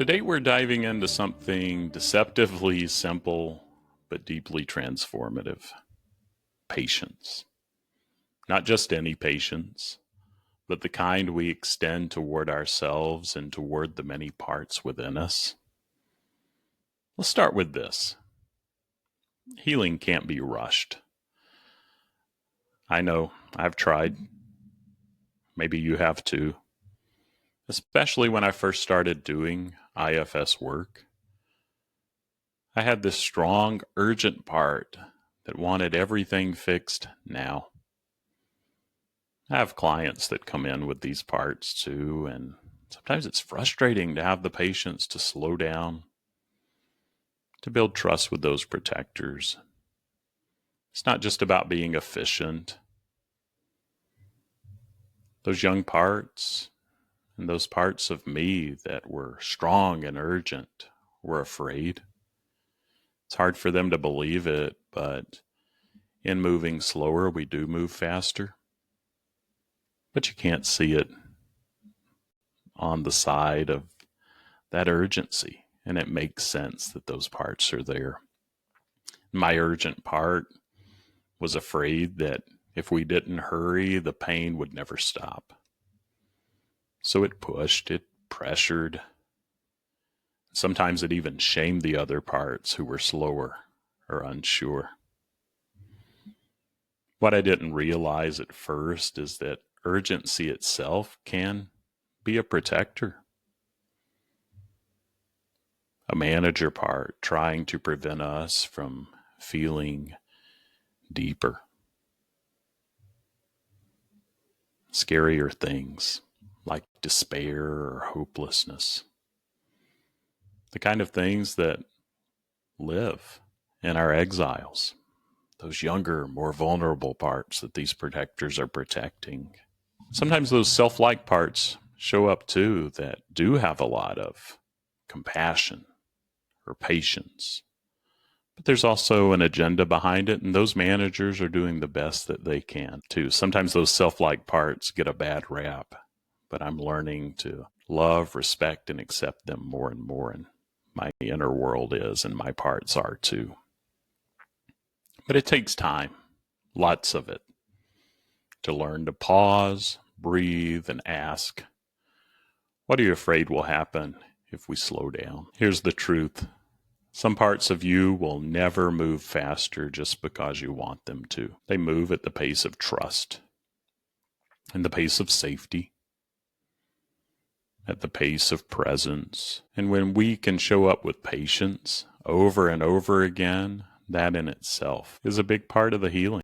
Today we're diving into something deceptively simple but deeply transformative. Patience. Not just any patience, but the kind we extend toward ourselves and toward the many parts within us. Let's start with this. Healing can't be rushed. I know, I've tried. Maybe you have too. Especially when I first started doing IFS work. I had this strong, urgent part that wanted everything fixed now. I have clients that come in with these parts too, and sometimes it's frustrating to have the patience to slow down, to build trust with those protectors. It's not just about being efficient. Those young parts and those parts of me that were strong and urgent were afraid. It's hard for them to believe it, but in moving slower, we do move faster. But you can't see it on the side of that urgency, and it makes sense that those parts are there. My urgent part was afraid that if we didn't hurry, the pain would never stop. So it pushed, it pressured. Sometimes it even shamed the other parts who were slower or unsure. What I didn't realize at first is that urgency itself can be a protector. A manager part trying to prevent us from feeling deeper, scarier things like despair or hopelessness. The kind of things that live in our exiles, those younger, more vulnerable parts that these protectors are protecting. Sometimes those self-like parts show up too that do have a lot of compassion or patience. But there's also an agenda behind it, and those managers are doing the best that they can too. Sometimes those self-like parts get a bad rap, but I'm learning to love, respect, and accept them more and more, and my inner world is, and my parts are too. But it takes time, lots of it, to learn to pause, breathe, and ask, what are you afraid will happen if we slow down? Here's the truth. Some parts of you will never move faster just because you want them to. They move at the pace of trust, and the pace of safety, at the pace of presence. And when we can show up with patience over and over again, that in itself is a big part of the healing.